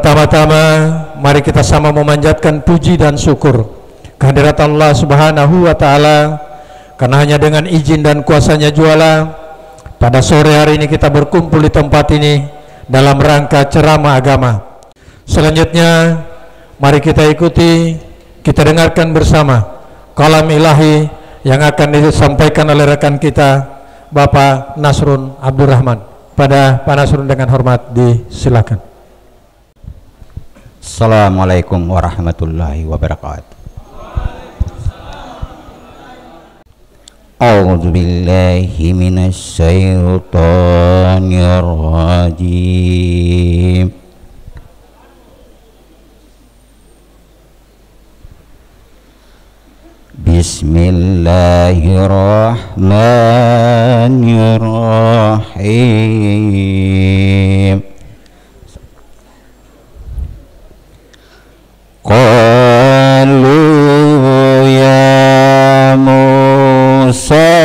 Pertama-tama mari kita sama memanjatkan puji dan syukur kehadirat Allah Subhanahu wa Ta'ala, karena hanya dengan izin dan kuasanya juala pada sore hari ini kita berkumpul di tempat ini dalam rangka ceramah agama. Selanjutnya mari kita ikuti, kita dengarkan bersama kalam ilahi yang akan disampaikan oleh rekan kita Bapak Nasrun Abdurrahman. Pada Pak Nasrun dengan hormat disilakan. Assalamualaikum warahmatullahi wabarakatuh. A'udzu billahi minasy syaithanir rajim. Bismillahirrahmanirrahim. Qalu ya Musa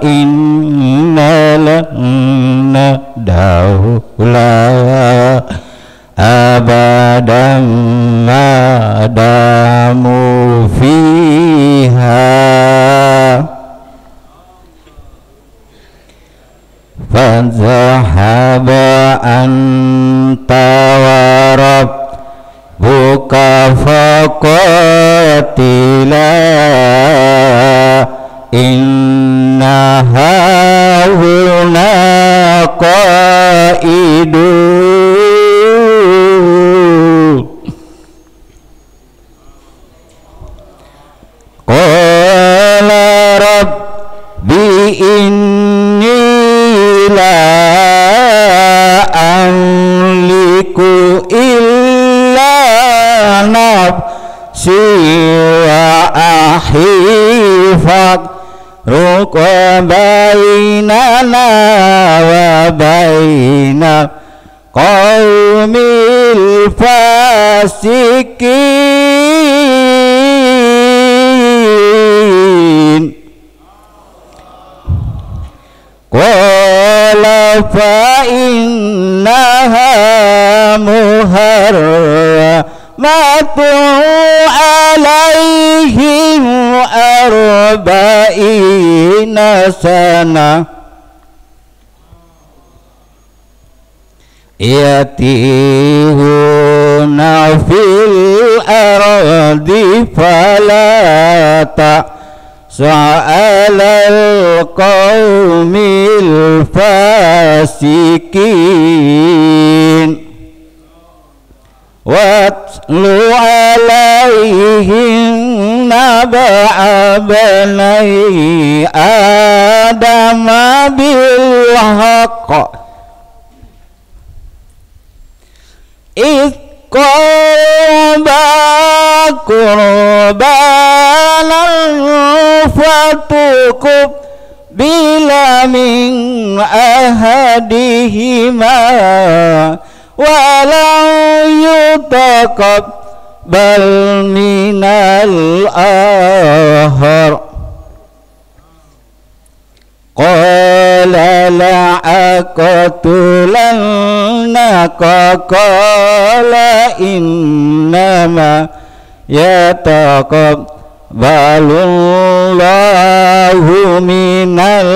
inna lana daula abadan madamu fiha fadzahaba anta wa rabbuka faqatila inna hauna qa'idun. Qala rabbi inni la amliku illa nafsi wa akhi fafruq bainana wa baina qaumil fasikin. Qala fa innaha muharramatu alaihim arba'ina sana yatihuna fil ardi falata sa'alal qaumil fasikin. Watlu alaihim naba'a bani adama bil haqq idh qurba qurbanan fatuqub bila min ahadihima walau yutaqabbal minal akhar. Qala la'aqtulannaka qala innama yataqabbalullahu minal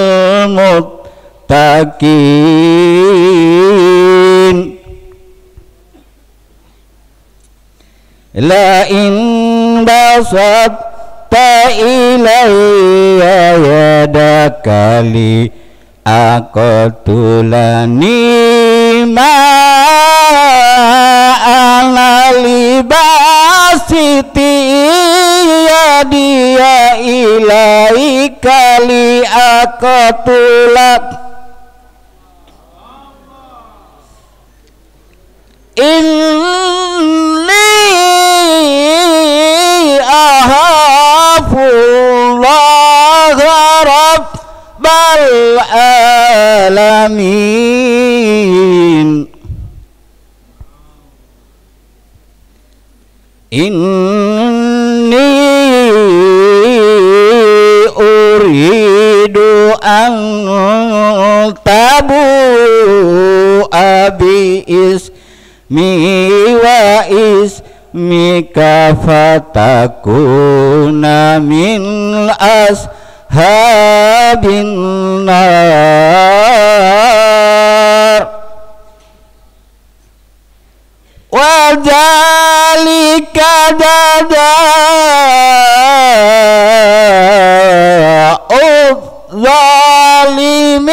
muttaqin. La in basatta ilayya yadaka li aqtulani ma ana libasiti yadiya ilaika li aqtulak inni ahafullaha rabbal alamin. Inni uridu an tabu abi is wa ismika fatakuna min ashabin nar wa dzalika dada'u zalimin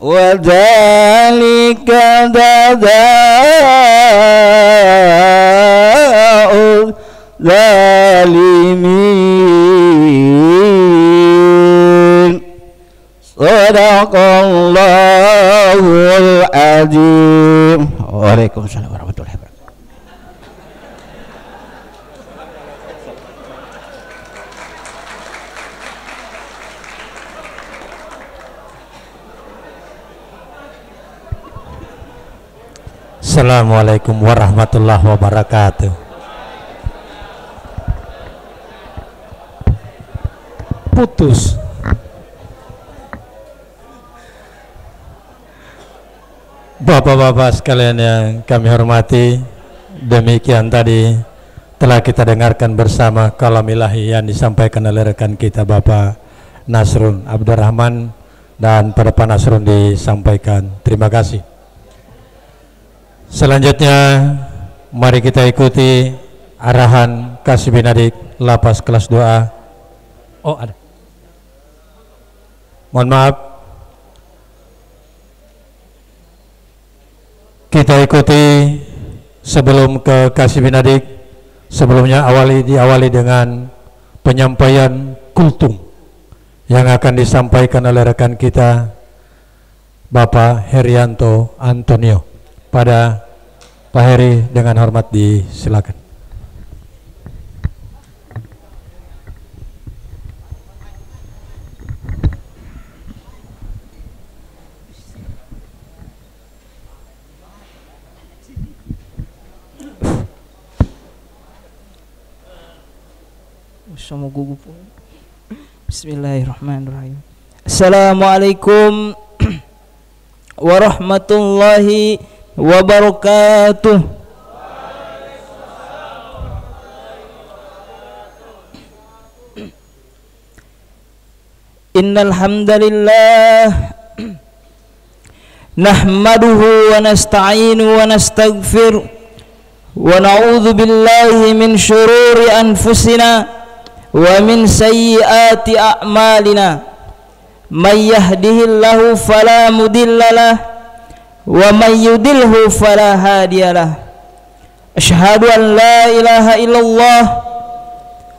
wa dzalika dada'u zalimin. Sadaqallahul azim. Waalaikumsalam warahmatullahi wabarakatuh. Assalamualaikum warahmatullahi wabarakatuh. Putus. Bapak-bapak sekalian yang kami hormati, demikian tadi telah kita dengarkan bersama kalam ilahi yang disampaikan oleh rekan kita Bapak Nasrun Abdurrahman, dan pada Pak Nasrun disampaikan terima kasih. Selanjutnya mari kita ikuti arahan Kasih Binadik Lapas kelas 2A. Oh ada, mohon maaf, kita ikuti sebelum ke Kasih Binadik. Sebelumnya diawali dengan penyampaian kultum yang akan disampaikan oleh rekan kita Bapak Herianto Antonio. Pada Pak Heri dengan hormat disilakan. Bismillahirrahmanirrahim. Assalamualaikum warahmatullahi wabarakatuh. Innal hamdalillah nahmaduhu wa nasta'inu wa nastaghfir wa na'udzu billahi min syururi anfusina wa min sayyiati a'malina. May yahdihillahu fala mudhillalah wa may yudhilhu fala hadiyalah. Asyhadu an la ilaha illallah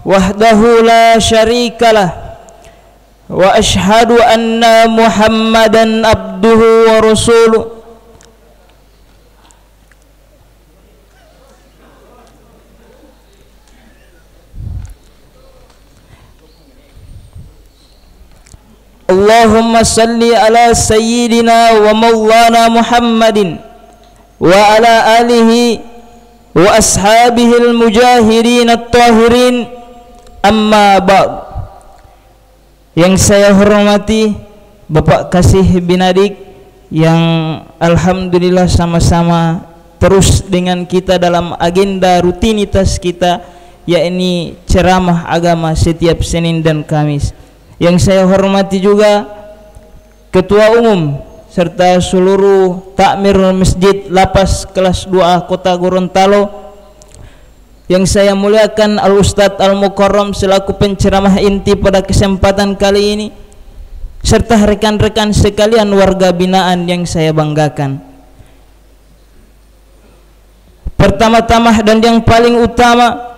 wahdahu la syarikalah wa asyhadu anna Muhammadan abduhu wa rasuluh. Allahumma salli ala sayyidina wa maulana Muhammadin wa ala alihi wa ashabihi al-mujahirin at-tahirin, amma ba'd. Yang saya hormati Bapak Kasih Binadik yang alhamdulillah sama-sama terus dengan kita dalam agenda rutinitas kita, yakni ceramah agama setiap Senin dan Kamis. Yang saya hormati juga Ketua Umum serta seluruh takmir Masjid Lapas kelas 2A Kota Gorontalo. Yang saya muliakan Al-Ustadz Al-Mukarram selaku penceramah inti pada kesempatan kali ini, serta rekan-rekan sekalian warga binaan yang saya banggakan. Pertama-tama dan yang paling utama,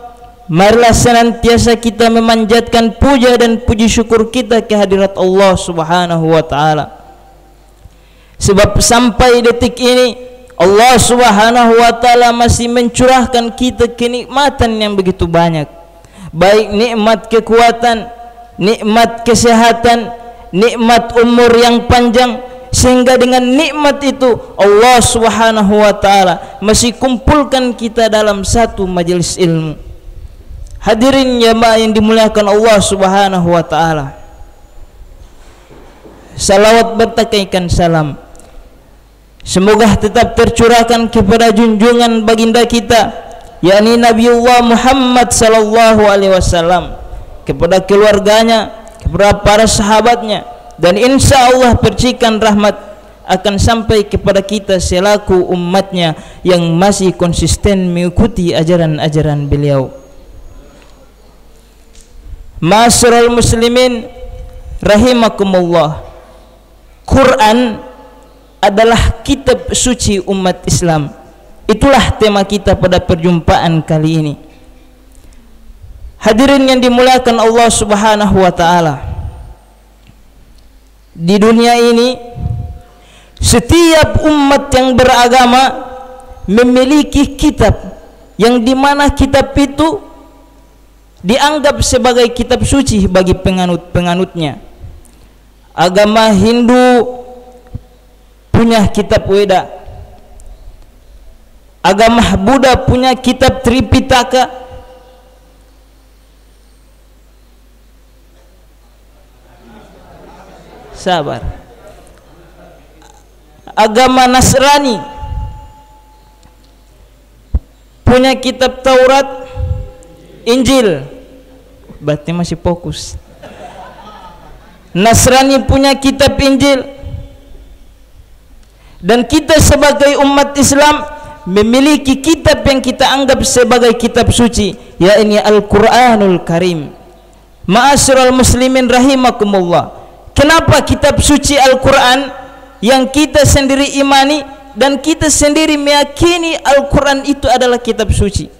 marilah senantiasa kita memanjatkan puja dan puji syukur kita ke hadirat Allah Subhanahu wa taala. Sebab sampai detik ini Allah Subhanahu wa taala masih mencurahkan kita kenikmatan yang begitu banyak. Baik nikmat kekuatan, nikmat kesehatan, nikmat umur yang panjang, sehingga dengan nikmat itu Allah Subhanahu wa taala masih kumpulkan kita dalam satu majelis ilmu. Hadirin jamaah yang dimuliakan Allah Subhanahu wa taala. salawat bertakaikan salam semoga tetap tercurahkan kepada junjungan baginda kita, yakni Nabiullah Muhammad sallallahu alaihi wasallam, kepada keluarganya, kepada para sahabatnya, dan insya Allah percikan rahmat akan sampai kepada kita selaku umatnya yang masih konsisten mengikuti ajaran-ajaran beliau. Ma'asyiral muslimin rahimakumullah, Quran adalah kitab suci umat Islam. Itulah tema kita pada perjumpaan kali ini. Hadirin yang dimuliakan Allah Subhanahu wa taala, di dunia ini setiap umat yang beragama memiliki kitab yang dimana kitab itu dianggap sebagai kitab suci bagi penganut-penganutnya. Agama Hindu punya kitab Weda, agama Buddha punya kitab Tripitaka, sabar, agama Nasrani punya kitab Taurat, Injil. Berarti masih fokus. Nasrani punya kitab Injil, dan kita sebagai umat Islam memiliki kitab yang kita anggap sebagai kitab suci, yakni Al-Quranul Karim. Ma'asyiral muslimin rahimakumullah, kenapa kitab suci Al-Quran yang kita sendiri imani dan kita sendiri meyakini Al-Quran itu adalah kitab suci?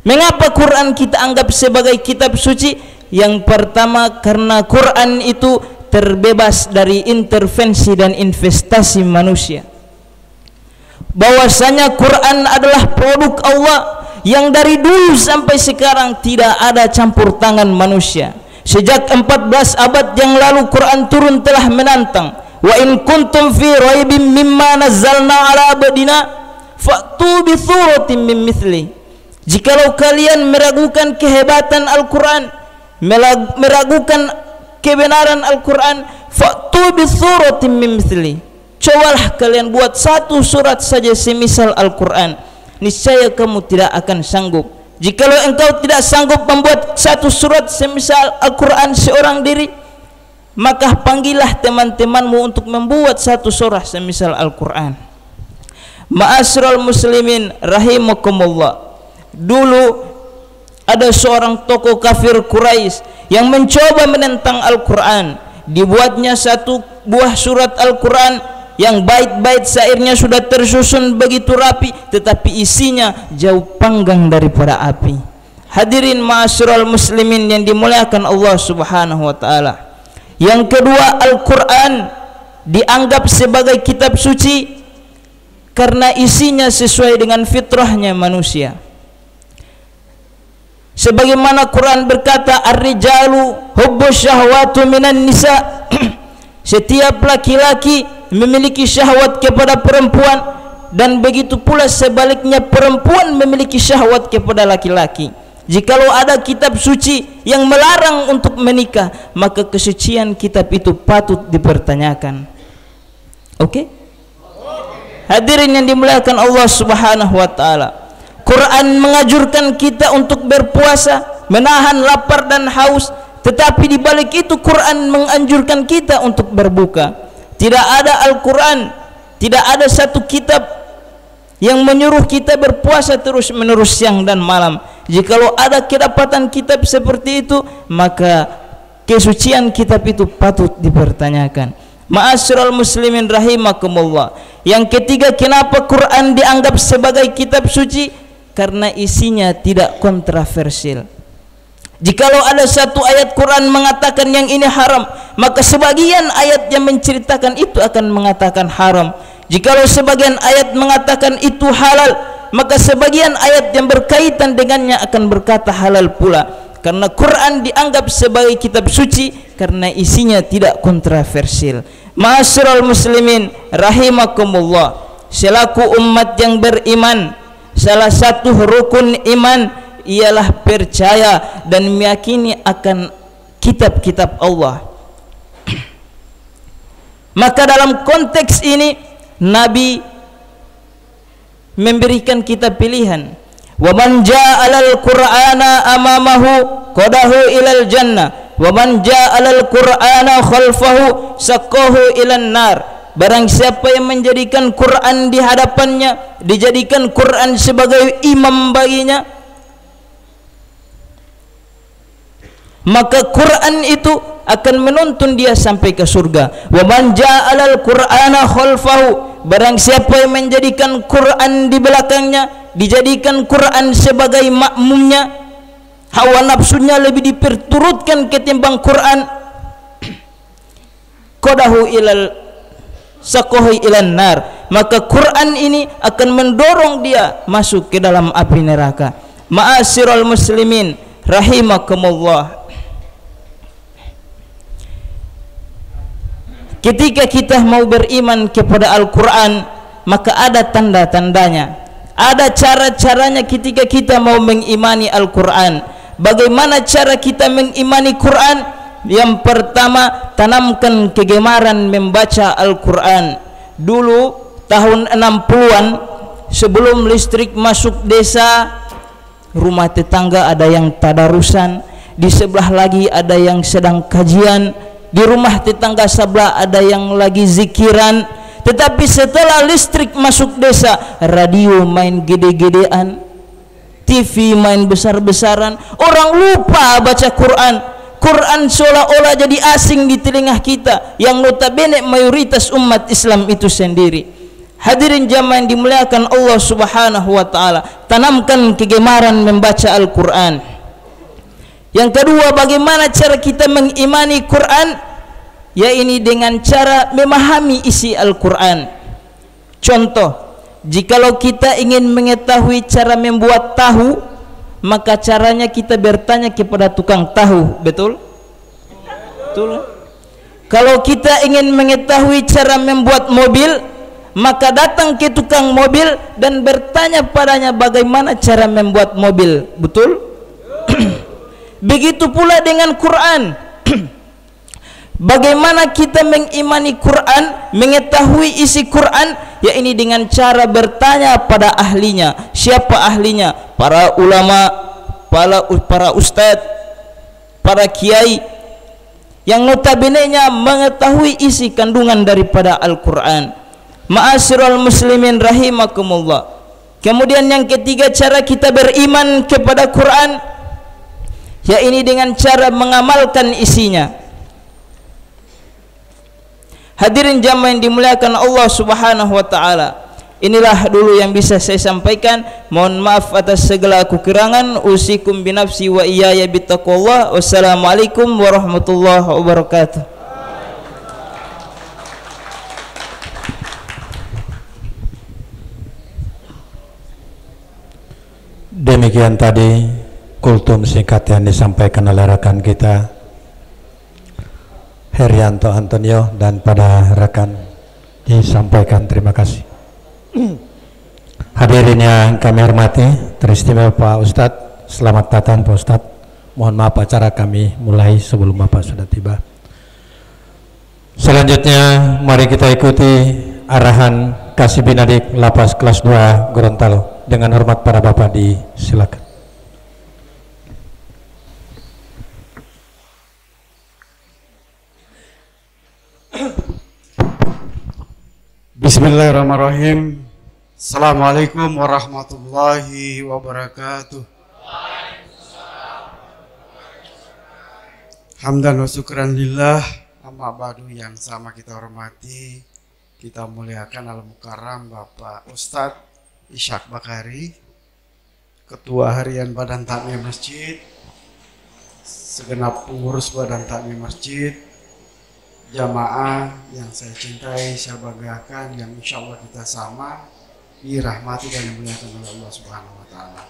Mengapa Quran kita anggap sebagai kitab suci? Yang pertama, karena Quran itu terbebas dari intervensi dan investasi manusia. Bahwasanya Quran adalah produk Allah yang dari dulu sampai sekarang tidak ada campur tangan manusia. Sejak 14 abad yang lalu Quran turun telah menantang, wa in kuntum fi raibin mimma nazzalna ala abdina fa'tu bi suratin min mithli. Jikalau kalian meragukan kehebatan Al-Quran, meragukan kebenaran Al-Quran, fa'tu bi suratin min mithli, cobalah kalian buat satu surat saja semisal Al-Quran, niscaya kamu tidak akan sanggup. Jikalau engkau tidak sanggup membuat satu surat semisal Al-Quran seorang diri, maka panggillah teman-temanmu untuk membuat satu surah semisal Al-Quran. Ma'asyiral muslimin rahimakumullah, dulu ada seorang tokoh kafir Quraisy yang mencoba menentang Al-Quran. Dibuatnya satu buah surat Al-Quran yang bait-bait syairnya sudah tersusun begitu rapi, tetapi isinya jauh panggang daripada api. Hadirin ma'asyiral muslimin yang dimuliakan Allah Subhanahu wa taala. Yang kedua, Al-Quran dianggap sebagai kitab suci karena isinya sesuai dengan fitrahnya manusia. Sebagaimana Quran berkata, ar-rijalu hubbus syahwatu minan nisa, setiap laki-laki memiliki syahwat kepada perempuan, dan begitu pula sebaliknya perempuan memiliki syahwat kepada laki-laki. Jikalau ada kitab suci yang melarang untuk menikah, maka kesucian kitab itu patut dipertanyakan. Oke? Hadirin yang dimuliakan Allah Subhanahu wa taala, Quran mengajurkan kita untuk berpuasa, menahan lapar dan haus, tetapi di balik itu Quran menganjurkan kita untuk berbuka. Tidak ada Al-Quran, tidak ada satu kitab yang menyuruh kita berpuasa terus menerus siang dan malam. Jikalau ada kedapatan kitab seperti itu, maka kesucian kitab itu patut dipertanyakan. Ma'asyiral muslimin rahimakumullah. Yang ketiga, kenapa Quran dianggap sebagai kitab suci? Karena isinya tidak kontroversial. Jikalau ada satu ayat Quran mengatakan yang ini haram, maka sebagian ayat yang menceritakan itu akan mengatakan haram. Jikalau sebagian ayat mengatakan itu halal, maka sebagian ayat yang berkaitan dengannya akan berkata halal pula. Karena Quran dianggap sebagai kitab suci karena isinya tidak kontroversial. Ma'asyiral muslimin rahimakumullah, selaku umat yang beriman, salah satu rukun iman ialah percaya dan meyakini akan kitab-kitab Allah. Maka dalam konteks ini Nabi memberikan kita pilihan. Wa man ja'alal qur'ana amamahu qadahu ilal jannah wa man ja'alal qur'ana khalfahu saqahu ilan nar. Barang siapa yang menjadikan Quran di hadapannya, dijadikan Quran sebagai imam baginya, maka Quran itu akan menuntun dia sampai ke surga. Wa man ja'alal qur'ana khalfahu, barang siapa yang menjadikan Quran di belakangnya, dijadikan Quran sebagai makmumnya, hawa nafsunya lebih diperturutkan ketimbang Quran, qadahu ilal saqahu ilan nar, maka Quran ini akan mendorong dia masuk ke dalam api neraka. Ma'asyiral muslimin rahimakumullah, ketika kita mau beriman kepada Al-Quran, maka ada tanda-tandanya, ada cara-caranya ketika kita mau mengimani Al-Quran. Bagaimana cara kita mengimani Quran? Yang pertama, tanamkan kegemaran membaca Al-Quran. Dulu tahun 60-an, sebelum listrik masuk desa, rumah tetangga ada yang tadarusan, di sebelah lagi ada yang sedang kajian, di rumah tetangga sebelah ada yang lagi zikiran. Tetapi setelah listrik masuk desa, radio main gede-gedean, TV main besar-besaran, orang lupa baca Quran. Quran seolah-olah jadi asing di telinga kita, yang notabene mayoritas umat Islam itu sendiri. Hadirin jamaah yang dimuliakan Allah Subhanahu wa taala, tanamkan kegemaran membaca Al-Quran. Yang kedua, bagaimana cara kita mengimani Quran? Yaitu dengan cara memahami isi Al-Quran. Contoh, jikalau kita ingin mengetahui cara membuat tahu, maka caranya kita bertanya kepada tukang tahu. Betul? Betul. Kalau kita ingin mengetahui cara membuat mobil, maka datang ke tukang mobil dan bertanya padanya bagaimana cara membuat mobil. Betul? Begitu pula dengan Quran. Bagaimana kita mengimani Quran, mengetahui isi Quran? Ya ini dengan cara bertanya pada ahlinya. Siapa ahlinya? Para ulama, para ustadz, para kiai yang notabene-nya mengetahui isi kandungan daripada Al-Quran. Ma'asyiral muslimin rahimakumullah. Kemudian yang ketiga, cara kita beriman kepada Quran, ya ini dengan cara mengamalkan isinya. Hadirin jamaah yang dimuliakan Allah Subhanahu wa taala, inilah dulu yang bisa saya sampaikan. Mohon maaf atas segala kekurangan. Usikum binafsi wa iyaya bittaqwallah. Wassalamualaikum warahmatullahi wabarakatuh. Demikian tadi kultum singkat yang disampaikan oleh rekan kita Herianto Antonio, dan pada rekan disampaikan terima kasih. Hadirin yang kami hormati, teristimewa Pak Ustadz, selamat datang Pak Ustadz. Mohon maaf acara kami mulai sebelum Bapak sudah tiba. Selanjutnya mari kita ikuti arahan Kasih Binadik Lapas kelas 2 Gorontalo. Dengan hormat para Bapak disilakan. Bismillahirrahmanirrahim. Assalamualaikum warahmatullahi wabarakatuh. Hamdan wa syukran lillah. Amma ba'du, yang sama kita hormati, kita muliakan Al-Mukarram Bapak Ustadz Ishak Bakari, Ketua Harian Badan Takmir Masjid, segenap pengurus Badan Takmir Masjid, jamaah yang saya cintai, saya banggakan, yang insya Allah kita sama dirahmati dan dimuliakan oleh Allah Subhanahu wa taala.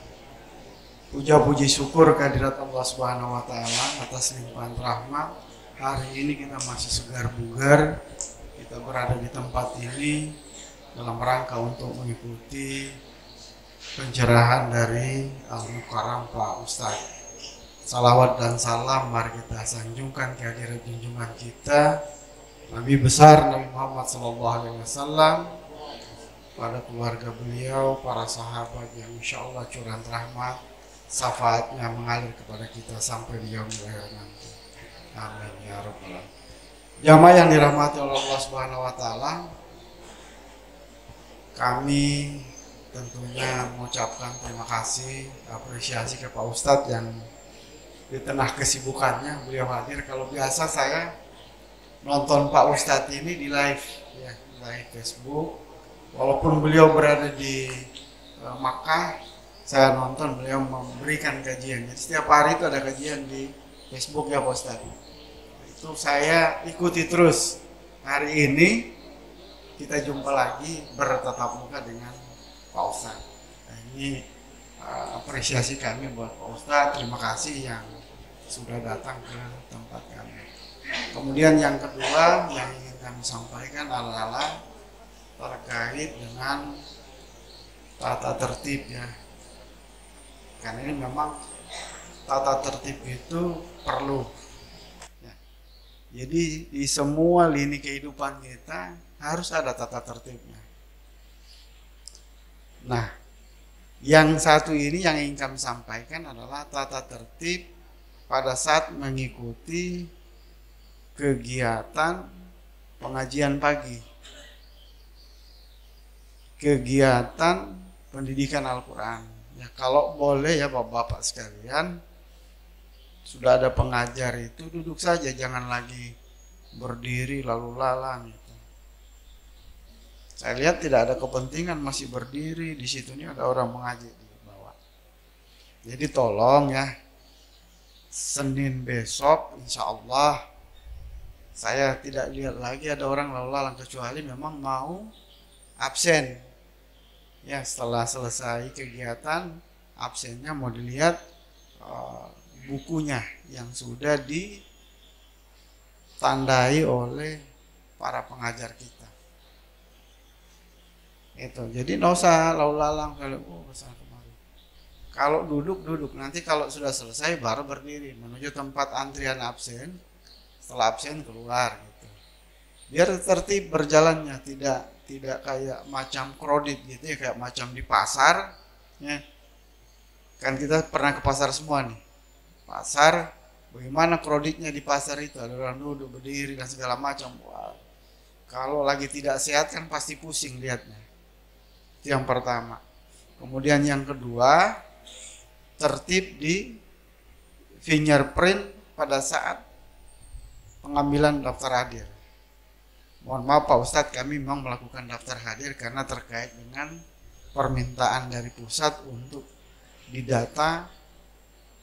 Puja puji syukur kehadirat Allah Subhanahu wa taala atas limpahan rahmat. Hari ini kita masih segar bugar, kita berada di tempat ini dalam rangka untuk mengikuti pencerahan dari Al-Mukarram Pak Ustadz. Salawat dan salam mari kita sanjungkan kehadirat junjungan kita Nabi besar Nabi Muhammad SAW, pada keluarga beliau, para sahabat yang insya Allah curahan rahmat, syafaatnya mengalir kepada kita sampai di yaumil akhir nanti. Amin ya rabbal alamin. Jamaah yang dirahmati oleh Allah Subhanahu wa taala, kami tentunya mengucapkan terima kasih, apresiasi ke Pak Ustadz yang di tengah kesibukannya beliau hadir. Kalau biasa saya nonton Pak Ustadz ini di live ya, live Facebook. Walaupun beliau berada di Makkah, saya nonton beliau memberikan kajian. Jadi setiap hari itu ada kajian di Facebook ya Pak Ustadz. Itu saya ikuti terus. Hari ini kita jumpa lagi bertatap muka dengan Pak Ustadz. Nah, ini apresiasi kami buat Pak Ustadz. Terima kasih yang sudah datang ke tempat kami. Kemudian yang kedua yang ingin kami sampaikan adalah terkait dengan tata tertib ya. Karena ini memang tata tertib itu perlu. Ya. Jadi di semua lini kehidupan kita harus ada tata tertibnya. Nah, yang satu ini yang ingin kami sampaikan adalah tata tertib pada saat mengikuti kegiatan pengajian pagi, kegiatan pendidikan Al-Quran. Ya, kalau boleh ya Bapak-Bapak sekalian, sudah ada pengajar itu duduk saja, jangan lagi berdiri lalu lalang. Gitu. Saya lihat tidak ada kepentingan masih berdiri di situ, ini ada orang mengaji di bawah. Jadi tolong ya, Senin besok insya Allah saya tidak lihat lagi ada orang lalu lalang, kecuali memang mau absen. Ya, setelah selesai kegiatan absennya mau dilihat bukunya yang sudah ditandai oleh para pengajar kita. Itu. Jadi nggak usah lalu lalang kalau kesana kemari. Kalau duduk, nanti kalau sudah selesai baru berdiri menuju tempat antrian absen. Setelah absen keluar gitu. Biar tertib berjalannya, tidak kayak macam kredit gitu ya, kayak macam di pasar ya. Kan kita pernah ke pasar semua nih. Pasar, bagaimana kreditnya di pasar itu, ada orang duduk berdiri dan segala macam. Wah, kalau lagi tidak sehat kan pasti pusing lihatnya. Itu yang pertama. Kemudian yang kedua, tertib di fingerprint pada saat pengambilan daftar hadir. Mohon maaf Pak Ustadz, kami memang melakukan daftar hadir karena terkait dengan permintaan dari pusat untuk didata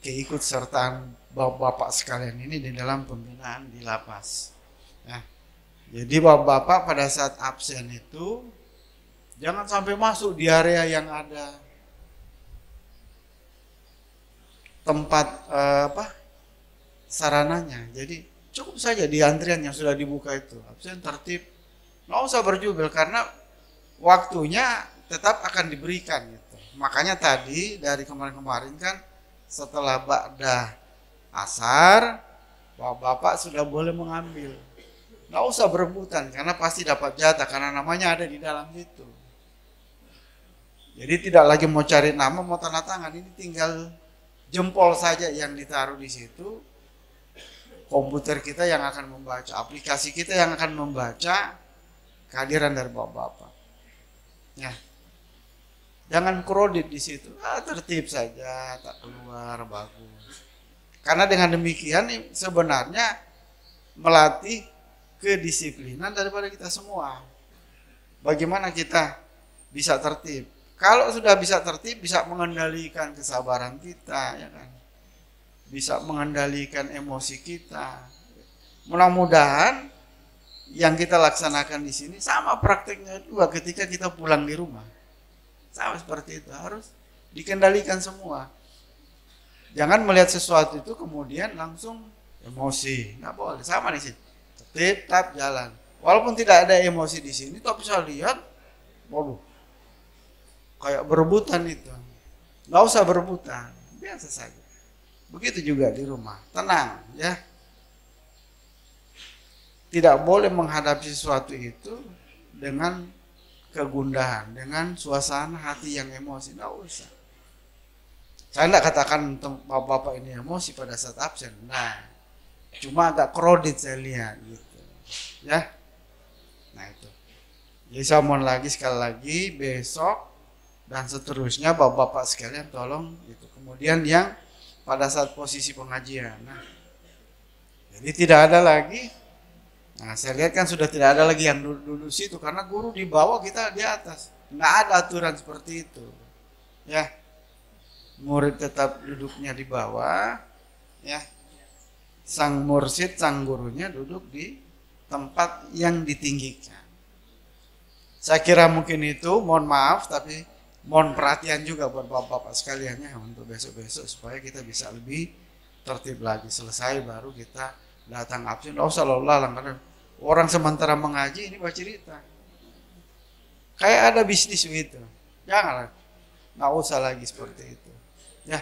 keikutsertaan Bapak-Bapak sekalian ini di dalam pembinaan di lapas. Nah, jadi Bapak-Bapak pada saat absen itu jangan sampai masuk di area yang ada tempat sarananya. Jadi cukup saja di antrian yang sudah dibuka itu, absen tertib, nggak usah berjubel karena waktunya tetap akan diberikan gitu. Makanya tadi dari kemarin-kemarin kan setelah ba'da asar, Bapak sudah boleh mengambil, nggak usah berebutan karena pasti dapat jatah karena namanya ada di dalam situ. Jadi tidak lagi mau cari nama, mau tanda tangan, ini tinggal jempol saja yang ditaruh di situ. Komputer kita yang akan membaca, aplikasi kita yang akan membaca kehadiran dari Bapak-Bapak. Ya, jangan kredit di situ, tertib saja, tak keluar, bagus. Karena dengan demikian sebenarnya melatih kedisiplinan daripada kita semua. Bagaimana kita bisa tertib? Kalau sudah bisa tertib, bisa mengendalikan kesabaran kita, ya kan? Bisa mengendalikan emosi kita. Mudah-mudahan yang kita laksanakan di sini sama prakteknya juga ketika kita pulang di rumah. Sama seperti itu, harus dikendalikan semua. Jangan melihat sesuatu itu kemudian langsung emosi, nggak boleh. Sama di sini, tetap jalan. Walaupun tidak ada emosi di sini, tapi saya lihat, waduh, kayak berebutan itu. Nggak usah berebutan, biasa saja. Begitu juga di rumah, tenang ya. tidak boleh menghadapi sesuatu itu dengan kegundahan, dengan suasana hati yang emosi. Nggak usah. Saya tidak katakan bapak-bapak ini emosi pada saat absen. Nah, cuma agak kredit saya lihat gitu. Ya. Nah itu. Jadi saya mohon lagi sekali lagi besok dan seterusnya bapak-bapak sekalian tolong gitu. Kemudian yang pada saat posisi pengajian. Nah, jadi tidak ada lagi. Nah, saya lihat kan sudah tidak ada lagi yang dulu situ karena guru di bawah, kita di atas. Nggak ada aturan seperti itu. Ya. Murid tetap duduknya di bawah, ya. Sang mursyid, sang gurunya duduk di tempat yang ditinggikan. Saya kira mungkin itu, mohon maaf, tapi mohon perhatian juga buat bapak-bapak sekalian ya untuk besok-besok supaya kita bisa lebih tertib lagi. Selesai baru kita datang absen. Oh sallallahu karena orang sementara mengaji ini baca cerita. Kayak ada bisnis begitu. Janganlah. Nggak usah lagi seperti itu. Ya,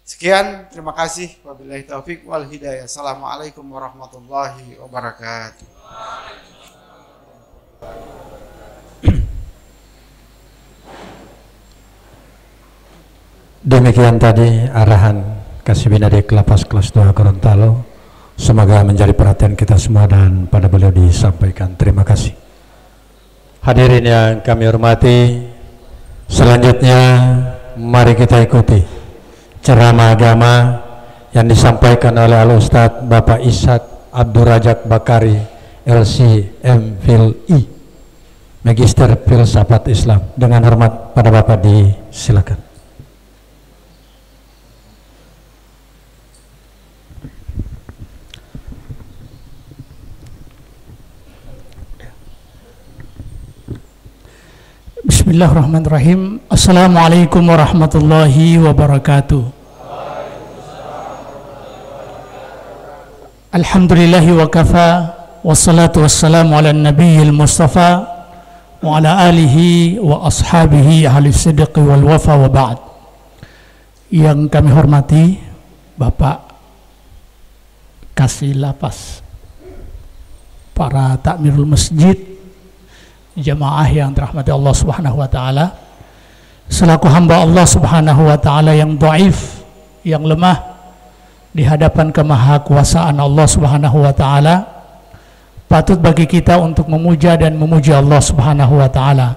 sekian, terima kasih. Wabillahi taufik wal hidayah. Assalamualaikum warahmatullahi wabarakatuh. Demikian tadi arahan Kasibin Adik Lapas kelas 2 Gorontalo. Semoga menjadi perhatian kita semua dan pada beliau disampaikan. Terima kasih. Hadirin yang kami hormati, selanjutnya mari kita ikuti ceramah agama yang disampaikan oleh Al-Ustadz Bapak Ishak Abdul Rajak Bakari LC MPhil I, Magister Filsafat Islam. Dengan hormat pada Bapak disilakan. Bismillahirrahmanirrahim. Assalamualaikum warahmatullahi wabarakatuh. Alhamdulillahi wa kafa, wassalatu wassalamu ala nabiyil mustafa wa ala alihi wa ashabihi ahli sidqi wal wafa wa ba'd. Yang kami hormati Bapak Kasih Lapas, para takmirul masjid, jamaah yang dirahmati Allah Subhanahu wa taala, selaku hamba Allah Subhanahu wa taala yang dhaif, yang lemah di hadapan kemahakuasaan Allah Subhanahu wa taala, patut bagi kita untuk memuja dan memuji Allah Subhanahu wa taala.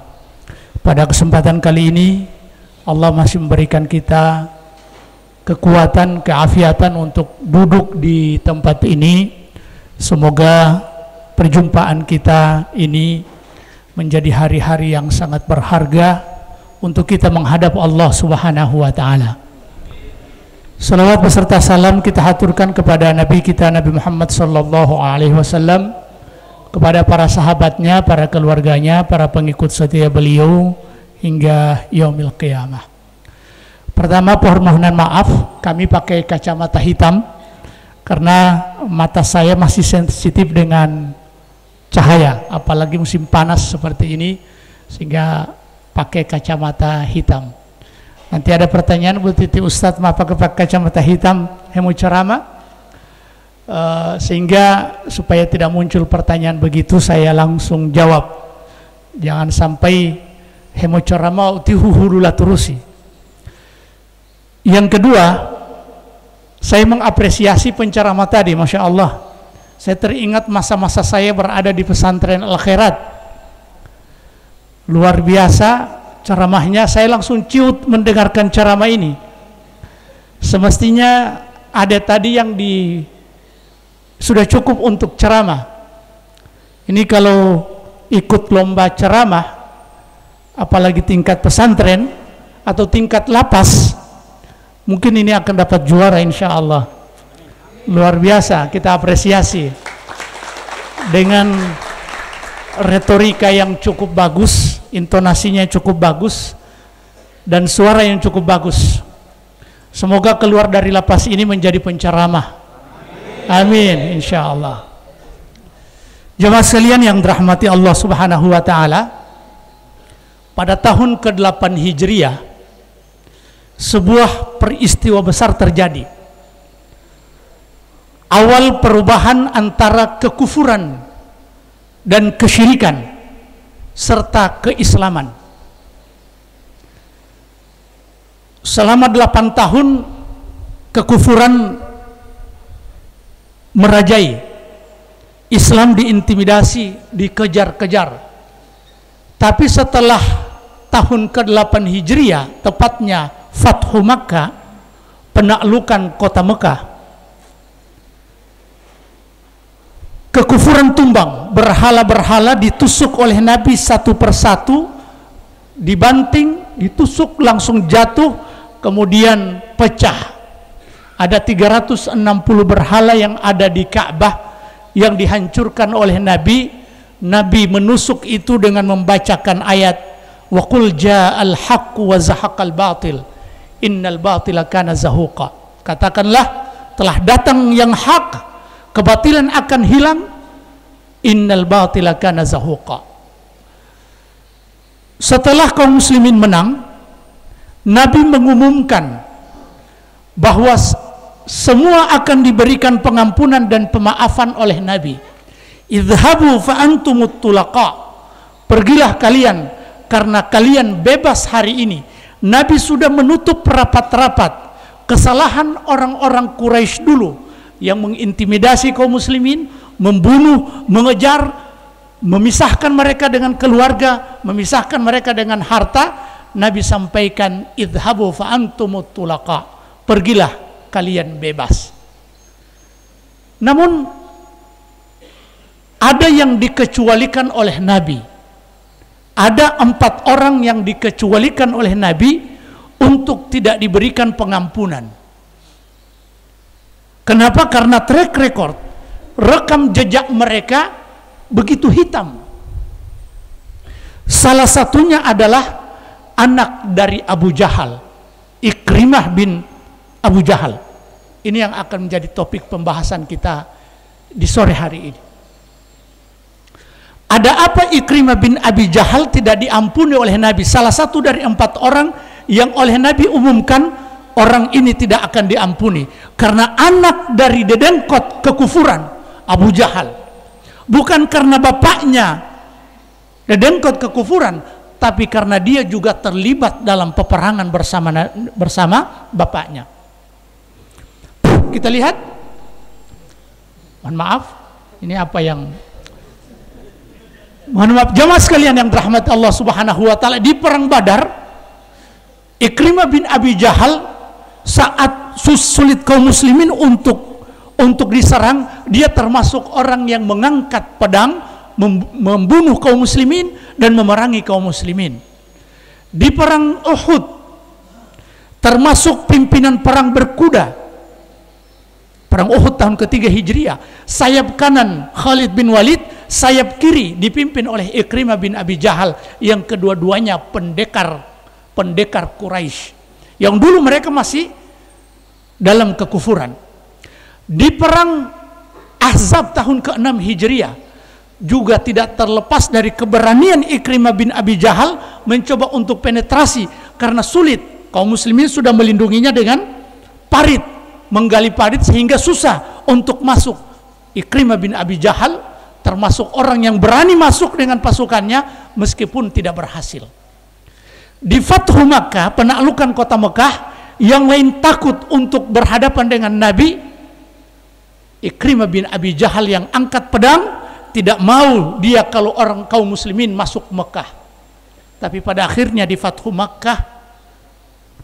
Pada kesempatan kali ini Allah masih memberikan kita kekuatan, keafiatan untuk duduk di tempat ini. Semoga perjumpaan kita ini menjadi hari-hari yang sangat berharga untuk kita menghadap Allah Subhanahu wa taala. Salawat beserta salam kita haturkan kepada Nabi kita Nabi Muhammad sallallahu alaihi wasallam, kepada para sahabatnya, para keluarganya, para pengikut setia beliau hingga yaumil qiyamah. Pertama, permohonan maaf, kami pakai kacamata hitam karena mata saya masih sensitif dengan cahaya, apalagi musim panas seperti ini, sehingga pakai kacamata hitam. Nanti ada pertanyaan, Bu Titi, Ustadz kenapa pakai kacamata hitam hemu ceramah? Sehingga supaya tidak muncul pertanyaan begitu, saya langsung jawab. Jangan sampai hemu ceramah utihuhulula terusi. Yang kedua, saya mengapresiasi penceramah tadi, Masya Allah. Saya teringat masa-masa saya berada di pesantren Al-Khairat. Luar biasa ceramahnya, saya langsung ciut mendengarkan ceramah ini. Semestinya ada tadi yang sudah cukup untuk ceramah. Ini kalau ikut lomba ceramah, apalagi tingkat pesantren atau tingkat lapas, mungkin ini akan dapat juara insya Allah. Luar biasa, kita apresiasi dengan retorika yang cukup bagus, intonasinya cukup bagus, dan suara yang cukup bagus. Semoga keluar dari lapas ini menjadi penceramah. Amin, insya Allah. Jemaah sekalian yang dirahmati Allah Subhanahu wa taala, pada tahun ke-8 Hijriah sebuah peristiwa besar terjadi. Awal perubahan antara kekufuran dan kesyirikan serta keislaman. Selama 8 tahun kekufuran merajai, Islam diintimidasi, dikejar-kejar. Tapi setelah tahun ke-8 Hijriah, tepatnya Fathu Makkah, penaklukan kota Mekah, kekufuran tumbang, berhala-berhala ditusuk oleh Nabi satu persatu, dibanting, ditusuk, langsung jatuh, kemudian pecah. Ada 360 berhala yang ada di Ka'bah yang dihancurkan oleh Nabi. Nabi menusuk itu dengan membacakan ayat wa qul ja'al haqqu wa zahaqal batil innal batila kana zahuqa. Katakanlah telah datang yang hak, kebatilan akan hilang, innal batila kana zahuqa. Setelah kaum muslimin menang, Nabi mengumumkan bahwa semua akan diberikan pengampunan dan pemaafan oleh Nabi. Idhabu fa antumut tulaqa, pergilah kalian karena kalian bebas hari ini. Nabi sudah menutup rapat-rapat kesalahan orang-orang Quraisy dulu yang mengintimidasi kaum muslimin, membunuh, mengejar, memisahkan mereka dengan keluarga, memisahkan mereka dengan harta. Nabi sampaikan idhabu fa antumut tulaqa, pergilah kalian bebas. Namun ada yang dikecualikan oleh Nabi. Ada 4 orang yang dikecualikan oleh Nabi untuk tidak diberikan pengampunan. Kenapa? Karena track record, rekam jejak mereka begitu hitam. Salah satunya adalah anak dari Abu Jahal, Ikrimah bin Abu Jahal. Ini yang akan menjadi topik pembahasan kita di sore hari ini. Ada apa Ikrimah bin Abi Jahal tidak diampuni oleh Nabi? Salah satu dari 4 orang yang oleh Nabi umumkan orang ini tidak akan diampuni karena anak dari dedengkot kekufuran Abu Jahal. Bukan karena bapaknya dedengkot kekufuran, tapi karena dia juga terlibat dalam peperangan bersama bapaknya. Kita lihat, mohon maaf, ini apa yang, mohon maaf jamaah sekalian yang dirahmati Allah Subhanahu wa taala, di perang Badar, Ikrimah bin Abi Jahal saat sulit kaum muslimin untuk diserang, dia termasuk orang yang mengangkat pedang, membunuh kaum muslimin dan memerangi kaum muslimin. Di perang Uhud termasuk pimpinan perang berkuda. Perang Uhud tahun ketiga Hijriah, sayap kanan Khalid bin Walid, sayap kiri dipimpin oleh Ikrimah bin Abi Jahal, yang kedua-duanya pendekar Quraisy yang dulu mereka masih dalam kekufuran. Di perang Ahzab tahun ke-6 Hijriah juga tidak terlepas dari keberanian Ikrimah bin Abi Jahal mencoba untuk penetrasi karena sulit. Kaum muslimin sudah melindunginya dengan parit, menggali parit sehingga susah untuk masuk. Ikrimah bin Abi Jahal termasuk orang yang berani masuk dengan pasukannya meskipun tidak berhasil. Di Fathu Makkah, penaklukan kota Mekah, yang lain takut untuk berhadapan dengan Nabi. Ikrimah bin Abi Jahal yang angkat pedang, tidak mau dia kalau orang kaum muslimin masuk Mekah. Tapi pada akhirnya di Fathu Makkah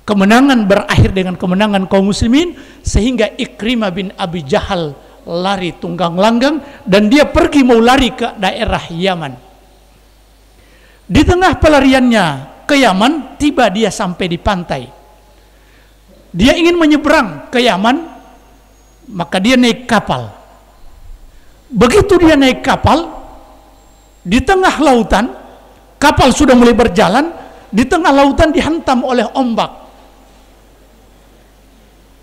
kemenangan berakhir dengan kemenangan kaum muslimin, sehingga Ikrimah bin Abi Jahal lari tunggang langgang dan dia pergi mau lari ke daerah Yaman. Di tengah pelariannya ke Yaman, tiba dia sampai di pantai. Dia ingin menyeberang ke Yaman, maka dia naik kapal. Begitu dia naik kapal, di tengah lautan, kapal sudah mulai berjalan, di tengah lautan dihantam oleh ombak.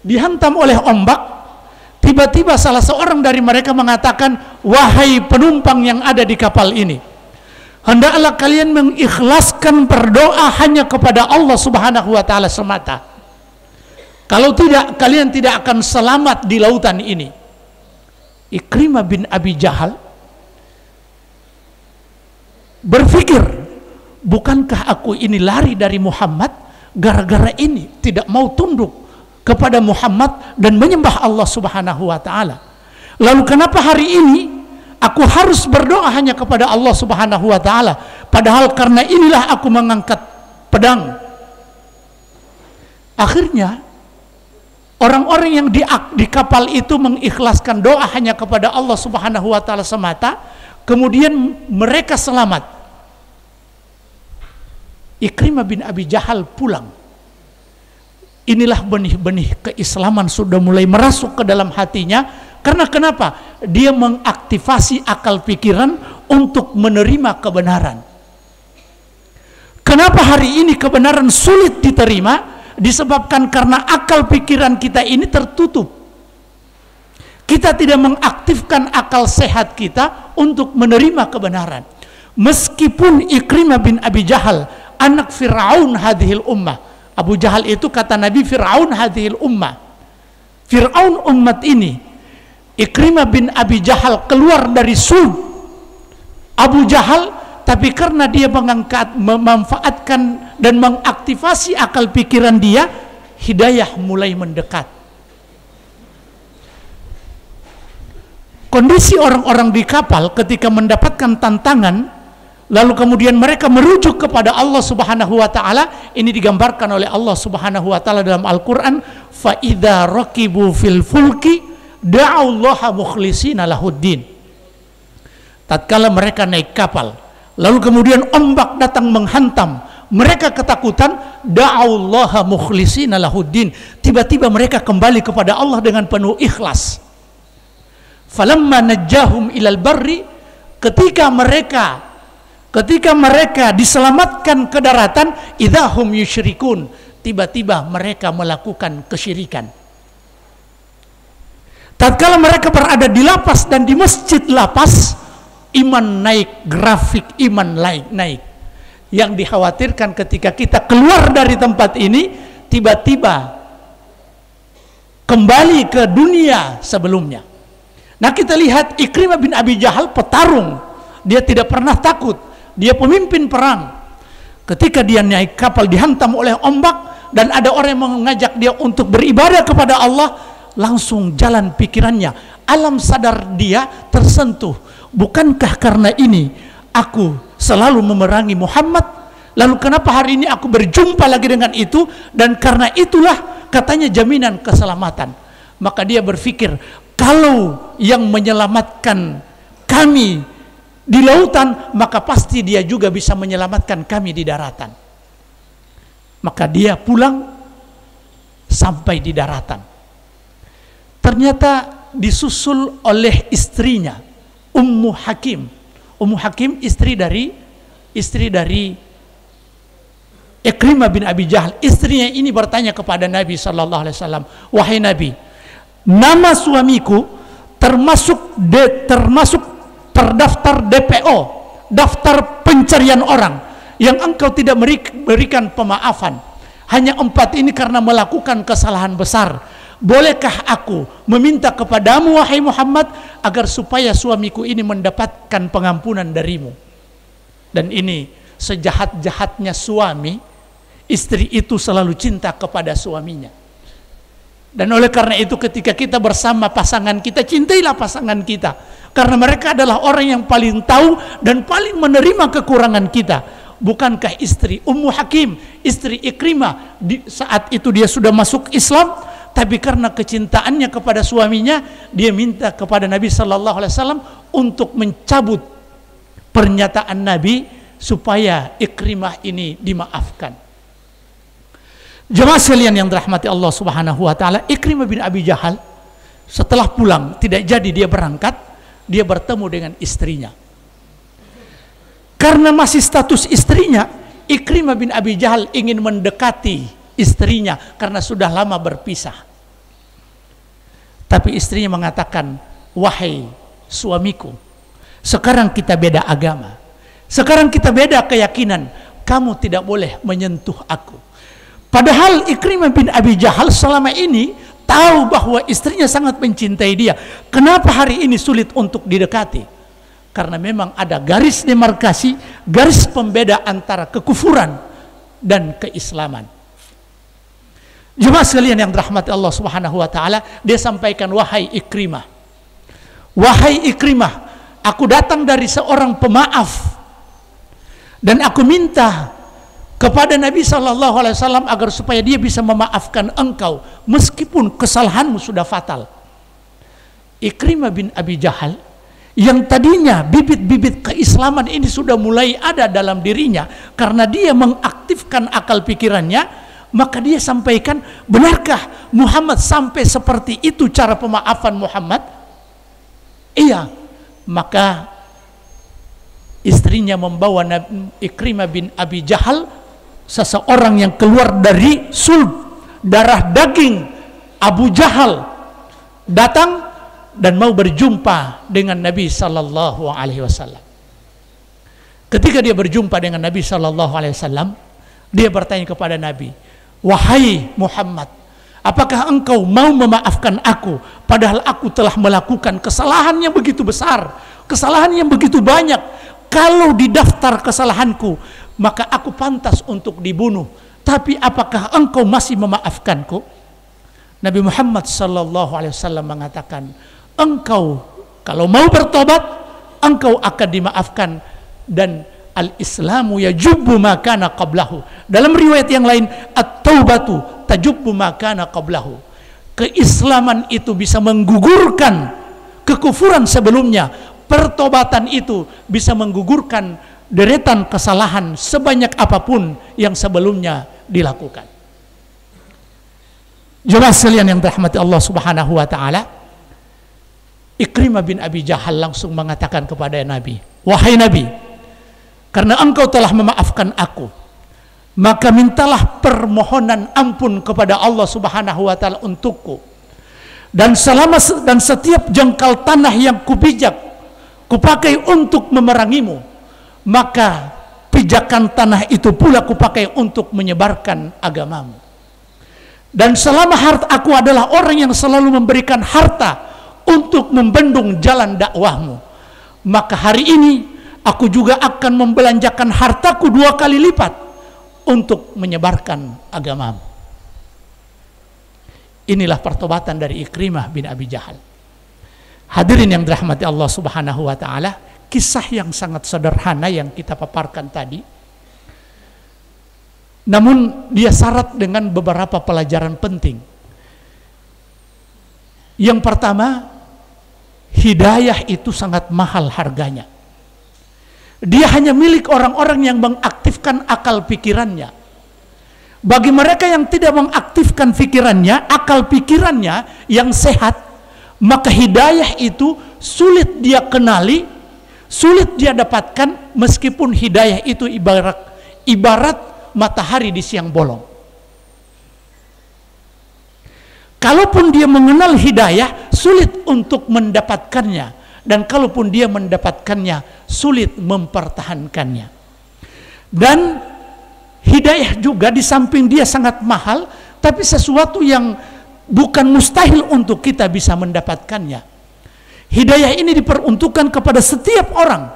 Dihantam oleh ombak, tiba-tiba salah seorang dari mereka mengatakan, wahai penumpang yang ada di kapal ini, hendaklah kalian mengikhlaskan berdoa hanya kepada Allah Subhanahu wa taala semata. Kalau tidak, kalian tidak akan selamat di lautan ini. Ikrimah bin Abi Jahal berpikir, bukankah aku ini lari dari Muhammad gara-gara ini tidak mau tunduk kepada Muhammad dan menyembah Allah Subhanahu wa taala. Lalu kenapa hari ini aku harus berdoa hanya kepada Allah Subhanahu wa taala, padahal karena inilah aku mengangkat pedang. Akhirnya orang-orang yang di kapal itu mengikhlaskan doa hanya kepada Allah Subhanahu wa taala semata, kemudian mereka selamat. Ikrimah bin Abi Jahal pulang. Inilah benih-benih keislaman sudah mulai merasuk ke dalam hatinya. Karena kenapa? Dia mengaktifasi akal pikiran untuk menerima kebenaran. Kenapa hari ini kebenaran sulit diterima? Disebabkan karena akal pikiran kita ini tertutup. Kita tidak mengaktifkan akal sehat kita untuk menerima kebenaran. Meskipun Ikrimah bin Abi Jahal anak Fir'aun hadhil ummah, Abu Jahal itu kata Nabi Fir'aun hadhil ummah, Fir'aun umat ini. Ikrimah bin Abi Jahal keluar dari sulb Abu Jahal, tapi karena dia memanfaatkan dan mengaktifasi akal pikiran dia, hidayah mulai mendekat. Kondisi orang-orang di kapal ketika mendapatkan tantangan, lalu kemudian mereka merujuk kepada Allah Subhanahu wa taala, ini digambarkan oleh Allah Subhanahu wa taala dalam Al-Qur'an, fa idza raqibu fil fulki da'allaha mukhlishina lahuddin. Tatkala mereka naik kapal, lalu kemudian ombak datang menghantam, mereka ketakutan, da'allaha mukhlishina lahuddin. Tiba-tiba mereka kembali kepada Allah dengan penuh ikhlas. Falamma najjahum ilal barri, ketika mereka diselamatkan ke daratan, idahum yusyrikun, tiba-tiba mereka melakukan kesyirikan. Tatkala mereka berada di lapas dan di masjid lapas, iman naik, grafik iman naik. Yang dikhawatirkan ketika kita keluar dari tempat ini, tiba-tiba kembali ke dunia sebelumnya. Nah, kita lihat Ikrimah bin Abi Jahal petarung, dia tidak pernah takut, dia pemimpin perang. Ketika dia naik kapal dihantam oleh ombak dan ada orang yang mengajak dia untuk beribadah kepada Allah, langsung jalan pikirannya, alam sadar dia tersentuh. Bukankah karena ini aku selalu memerangi Muhammad, lalu kenapa hari ini aku berjumpa lagi dengan itu, dan karena itulah katanya jaminan keselamatan. Maka dia berpikir, kalau yang menyelamatkan kami di lautan, maka pasti dia juga bisa menyelamatkan kami di daratan. Maka dia pulang sampai di daratan. Ternyata disusul oleh istrinya, Ummu Hakim. Ummu Hakim istri dari Ikrimah bin Abi Jahal. Istrinya ini bertanya kepada Nabi sallallahu alaihi wasallam, "Wahai Nabi, nama suamiku termasuk terdaftar DPO, daftar pencarian orang, yang engkau tidak berikan pemaafan. Hanya 4 ini karena melakukan kesalahan besar. Bolehkah aku meminta kepadamu wahai Muhammad agar supaya suamiku ini mendapatkan pengampunan darimu?" Dan ini sejahat-jahatnya suami, istri itu selalu cinta kepada suaminya. Dan oleh karena itu ketika kita bersama pasangan kita, cintailah pasangan kita, karena mereka adalah orang yang paling tahu dan paling menerima kekurangan kita. Bukankah istri Ummu Hakim, istri Ikrimah, saat itu dia sudah masuk Islam, tapi karena kecintaannya kepada suaminya, dia minta kepada Nabi sallallahu alaihi wasallam untuk mencabut pernyataan Nabi supaya Ikrimah ini dimaafkan. Jemaah sekalian yang dirahmati Allah Subhanahu wa taala, Ikrimah bin Abi Jahal setelah pulang, tidak jadi dia berangkat, dia bertemu dengan istrinya. Karena masih status istrinya, Ikrimah bin Abi Jahal ingin mendekati istrinya karena sudah lama berpisah. Tapi istrinya mengatakan, "Wahai suamiku, sekarang kita beda agama, sekarang kita beda keyakinan, kamu tidak boleh menyentuh aku." Padahal Ikrimah bin Abi Jahal selama ini tahu bahwa istrinya sangat mencintai dia. Kenapa hari ini sulit untuk didekati? karena memang ada garis demarkasi, garis pembeda antara kekufuran dan keislaman. Jemaah sekalian yang dirahmati Allah Subhanahu wa taala, dia sampaikan, wahai Ikrimah, aku datang dari seorang pemaaf dan aku minta kepada Nabi SAW agar supaya dia bisa memaafkan engkau meskipun kesalahanmu sudah fatal. Ikrimah bin Abi Jahal yang tadinya bibit-bibit keislaman ini sudah mulai ada dalam dirinya karena dia mengaktifkan akal pikirannya, maka dia sampaikan, benarkah Muhammad sampai seperti itu cara pemaafan Muhammad? Iya. Maka istrinya membawa Ikrimah bin Abi Jahal, seseorang yang keluar dari sulb darah daging Abu Jahal, datang dan mau berjumpa dengan Nabi sallallahu alaihi wasallam. Ketika dia berjumpa dengan Nabi sallallahu alaihi wasallam, dia bertanya kepada Nabi, wahai Muhammad, apakah engkau mau memaafkan aku padahal aku telah melakukan kesalahan yang begitu besar, kesalahan yang begitu banyak. Kalau di daftar kesalahanku maka aku pantas untuk dibunuh, tapi apakah engkau masih memaafkanku? Nabi Muhammad sallallahu alaihi wasallam mengatakan, engkau kalau mau bertobat engkau akan dimaafkan, dan al-islamu yajubbu ma kana qablahu. Dalam riwayat yang lain, at-taubatu tajubbu ma kana qablahu. Keislaman itu bisa menggugurkan kekufuran sebelumnya. Pertobatan itu bisa menggugurkan deretan kesalahan sebanyak apapun yang sebelumnya dilakukan. Jemaah sekalian yang dirahmati Allah Subhanahu wa taala, Ikrimah bin Abi Jahal langsung mengatakan kepada Nabi, wahai Nabi, karena engkau telah memaafkan aku, maka mintalah permohonan ampun kepada Allah Subhanahu wa taala untukku. Dan setiap jengkal tanah yang kupijak, kupakai untuk memerangimu, maka pijakan tanah itu pula kupakai untuk menyebarkan agamamu. Dan selama aku adalah orang yang selalu memberikan harta untuk membendung jalan dakwahmu, maka hari ini aku juga akan membelanjakan hartaku 2 kali lipat untuk menyebarkan agamamu. Inilah pertobatan dari Ikrimah bin Abi Jahal. Hadirin yang dirahmati Allah Subhanahu wa taala, kisah yang sangat sederhana yang kita paparkan tadi, namun dia syarat dengan beberapa pelajaran penting. Yang pertama, hidayah itu sangat mahal harganya. Dia hanya milik orang-orang yang mengaktifkan akal pikirannya. Bagi mereka yang tidak mengaktifkan pikirannya, akal pikirannya yang sehat, maka hidayah itu sulit dia kenali, sulit dia dapatkan, meskipun hidayah itu ibarat matahari di siang bolong. Kalaupun dia mengenal hidayah, sulit untuk mendapatkannya, dan kalaupun dia mendapatkannya, sulit mempertahankannya. Dan hidayah juga di samping dia sangat mahal, tapi sesuatu yang bukan mustahil untuk kita bisa mendapatkannya. Hidayah ini diperuntukkan kepada setiap orang,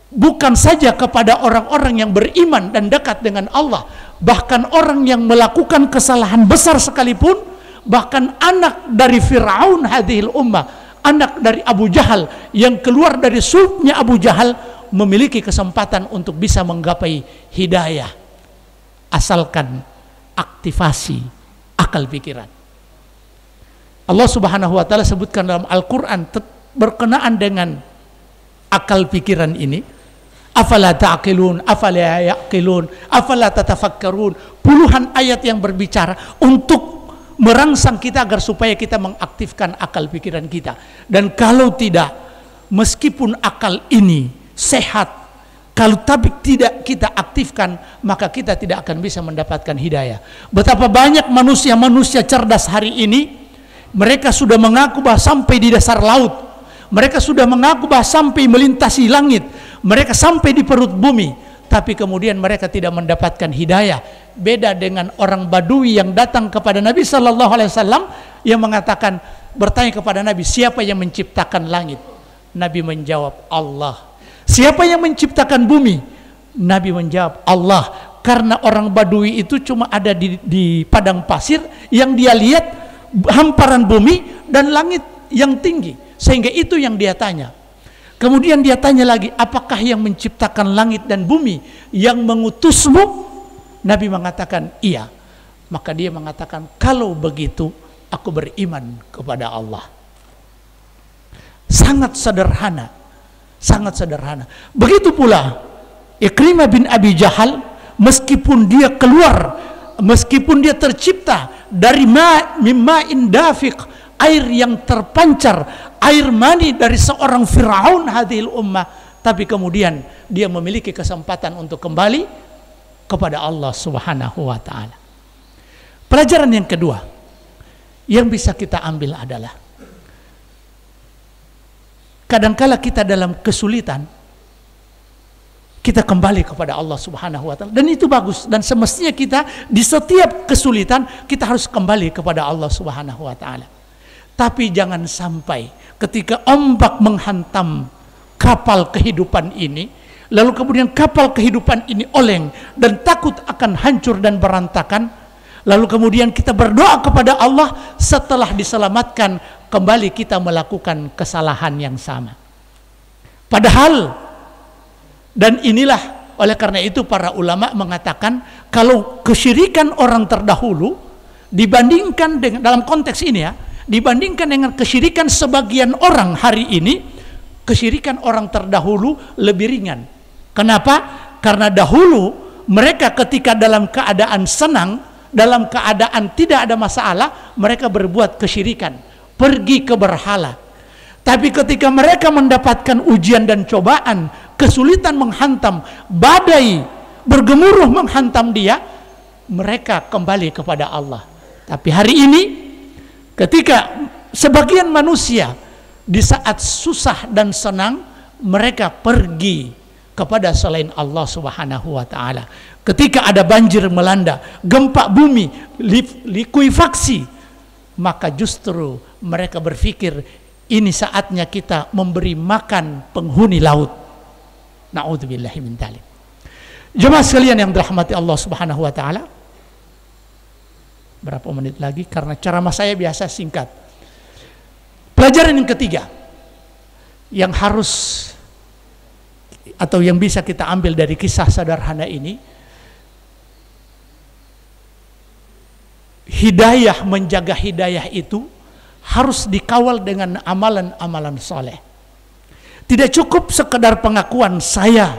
bukan saja kepada orang-orang yang beriman dan dekat dengan Allah, bahkan orang yang melakukan kesalahan besar sekalipun, bahkan anak dari Fir'aun hadhil ummah, anak dari Abu Jahal yang keluar dari sulbnya Abu Jahal, memiliki kesempatan untuk bisa menggapai hidayah, asalkan aktivasi akal pikiran. Allah Subhanahu wa taala sebutkan dalam Al-Qur'an berkenaan dengan akal pikiran ini, afala ta'qilun, afala ya'qilun, afala tatafakkarun. Puluhan ayat yang berbicara untuk merangsang kita agar supaya kita mengaktifkan akal pikiran kita. Dan kalau tidak, meskipun akal ini sehat, kalau tapi tidak kita aktifkan, maka kita tidak akan bisa mendapatkan hidayah. Betapa banyak manusia-manusia cerdas hari ini, mereka sudah mengaku bahwa sampai di dasar laut, mereka sudah mengaku bahwa sampai melintasi langit, mereka sampai di perut bumi, tapi kemudian mereka tidak mendapatkan hidayah. Beda dengan orang Badui yang datang kepada Nabi Sallallahu Alaihi Wasallam yang mengatakan, bertanya kepada Nabi, siapa yang menciptakan langit? Nabi menjawab, Allah. Siapa yang menciptakan bumi? Nabi menjawab, Allah. Karena orang Badui itu cuma ada di padang pasir, yang dia lihat hamparan bumi dan langit yang tinggi, sehingga itu yang dia tanya. Kemudian dia tanya lagi, apakah yang menciptakan langit dan bumi yang mengutusmu? Nabi mengatakan, iya. Maka dia mengatakan, kalau begitu aku beriman kepada Allah. Sangat sederhana, sangat sederhana. Begitu pula Ikrimah bin Abi Jahal, meskipun dia keluar, meskipun dia tercipta dari mimma'in dafiq, air yang terpancar, air mani dari seorang Fir'aun hadhil ummah, tapi kemudian dia memiliki kesempatan untuk kembali kepada Allah Subhanahu wa ta'ala. Pelajaran yang kedua yang bisa kita ambil adalah, kadangkala kita dalam kesulitan, kita kembali kepada Allah Subhanahu wa ta'ala, dan itu bagus, dan semestinya kita di setiap kesulitan kita harus kembali kepada Allah Subhanahu wa ta'ala. Tapi jangan sampai ketika ombak menghantam kapal kehidupan ini, lalu kemudian kapal kehidupan ini oleng dan takut akan hancur dan berantakan, lalu kemudian kita berdoa kepada Allah, setelah diselamatkan kembali kita melakukan kesalahan yang sama. Padahal, dan inilah oleh karena itu para ulama mengatakan, kalau kesyirikan orang terdahulu dibandingkan dengan, dalam konteks ini ya, dibandingkan dengan kesyirikan sebagian orang hari ini, kesyirikan orang terdahulu lebih ringan. Kenapa? Karena dahulu mereka ketika dalam keadaan senang, dalam keadaan tidak ada masalah, mereka berbuat kesyirikan, pergi ke berhala. Tapi ketika mereka mendapatkan ujian dan cobaan, kesulitan menghantam, badai bergemuruh menghantam dia, mereka kembali kepada Allah. Tapi hari ini, ketika sebagian manusia di saat susah dan senang, mereka pergi kepada selain Allah Subhanahu wa ta'ala. Ketika ada banjir melanda, gempa bumi, likuifaksi, maka justru mereka berpikir, ini saatnya kita memberi makan penghuni laut. Na'udzubillahi min dzalik. Jemaah sekalian yang dirahmati Allah Subhanahu wa ta'ala, berapa menit lagi? Karena ceramah saya biasa singkat. Pelajaran yang ketiga yang harus atau yang bisa kita ambil dari kisah sederhana ini, hidayah, menjaga hidayah itu harus dikawal dengan amalan-amalan soleh. Tidak cukup sekedar pengakuan saya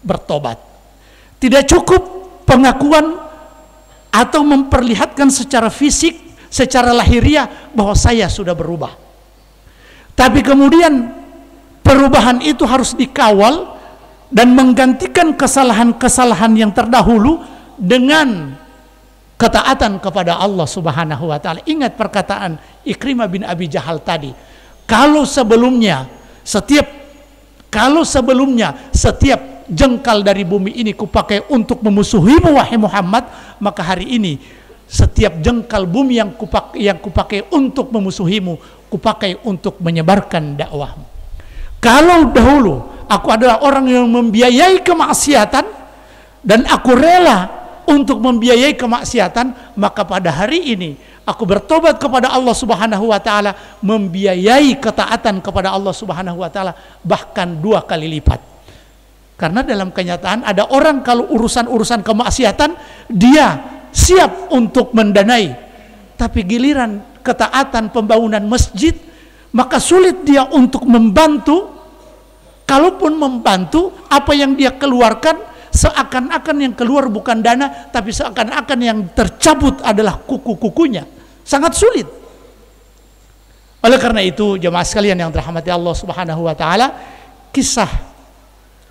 bertobat, tidak cukup pengakuan atau memperlihatkan secara fisik, secara lahiriah bahwa saya sudah berubah. Tapi kemudian perubahan itu harus dikawal dan menggantikan kesalahan-kesalahan yang terdahulu dengan ketaatan kepada Allah Subhanahu wa ta'ala. Ingat perkataan Ikrimah bin Abi Jahal tadi, kalau sebelumnya setiap jengkal dari bumi ini kupakai untuk memusuhimu wahai Muhammad, maka hari ini setiap jengkal bumi yang kupakai untuk memusuhimu, kupakai untuk menyebarkan dakwahmu. Kalau dahulu aku adalah orang yang membiayai kemaksiatan dan aku rela untuk membiayai kemaksiatan, maka pada hari ini aku bertobat kepada Allah Subhanahu wa ta'ala, membiayai ketaatan kepada Allah Subhanahu wa ta'ala bahkan 2 kali lipat. Karena dalam kenyataan ada orang kalau urusan-urusan kemaksiatan dia siap untuk mendanai, tapi giliran ketaatan pembangunan masjid, maka sulit dia untuk membantu. Kalaupun membantu, apa yang dia keluarkan seakan-akan yang keluar bukan dana, tapi seakan-akan yang tercabut adalah kuku-kukunya. Sangat sulit. Oleh karena itu, jemaah sekalian yang dirahmati Allah Subhanahu wa ta'ala, kisah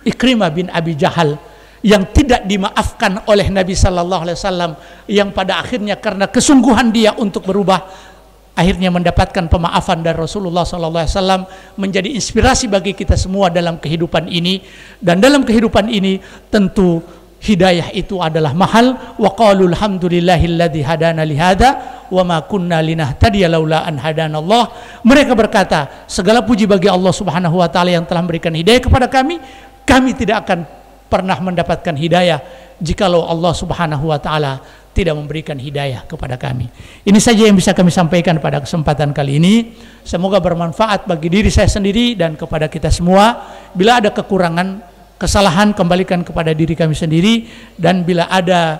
Ikrimah bin Abi Jahal yang tidak dimaafkan oleh Nabi sallallahu alaihi wasallam, yang pada akhirnya karena kesungguhan dia untuk berubah, akhirnya mendapatkan pemaafan dari Rasulullah sallallahu alaihi wasallam, menjadi inspirasi bagi kita semua dalam kehidupan ini. Dan dalam kehidupan ini tentu hidayah itu adalah mahal. Wa qalu alhamdulillahilladzi hadana li hadza wa ma kunna linahtadiya laula an hadanallah. Mereka berkata, segala puji bagi Allah Subhanahu wa taala yang telah memberikan hidayah kepada kami. Kami tidak akan pernah mendapatkan hidayah jikalau Allah Subhanahu wa taala tidak memberikan hidayah kepada kami. Ini saja yang bisa kami sampaikan pada kesempatan kali ini. Semoga bermanfaat bagi diri saya sendiri dan kepada kita semua. Bila ada kekurangan, kesalahan, kembalikan kepada diri kami sendiri. Dan bila ada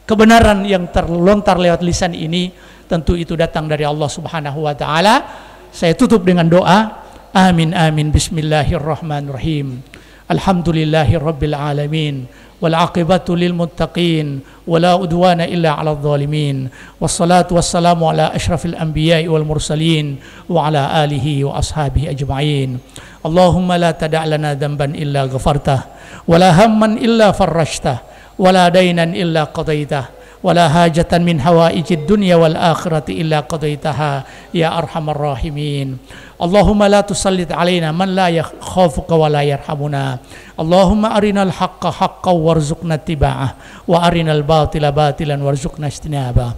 kebenaran yang terlontar lewat lisan ini, tentu itu datang dari Allah Subhanahu wa taala. Saya tutup dengan doa. Amin amin. Bismillahirrahmanirrahim. Alhamdulillahirabbil alamin. والعاقبة للمتقين ولا عدوان إلا على الظالمين والصلاة والسلام على أشرف الأنبياء والمرسلين وعلى آله وأصحابه أجمعين اللهم لا تدع لنا ذنبا إلا غفرته ولا هما إلا فرجته ولا دينا إلا قضيته ولا حاجة من حوائج الدنيا والآخرة إلا قضيتها يا أرحم الراحمين اللهم لا تسلط علينا من لا يخافك ولا يرحمنا اللهم أرنا الحق حقا وارزقنا اتباعه وأرنا الباطل باطلا وارزقنا اجتنابه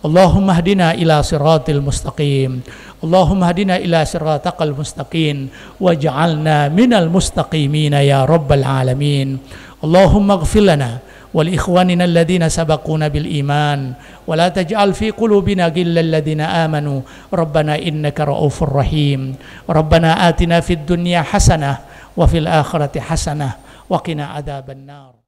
اللهم اهدنا إلى صراط المستقيم اللهم اهدنا إلى صراطك المستقيم واجعلنا من المستقيمين يا رب العالمين اللهم اغفر لنا ولإخواننا الذين سبقونا بالإيمان ولا تجعل في قلوبنا غلا الذين آمنوا ربنا إنك رؤوف رحيم ربنا آتنا في الدنيا حسنة وفي الآخرة حسنة وقنا عذاب النار.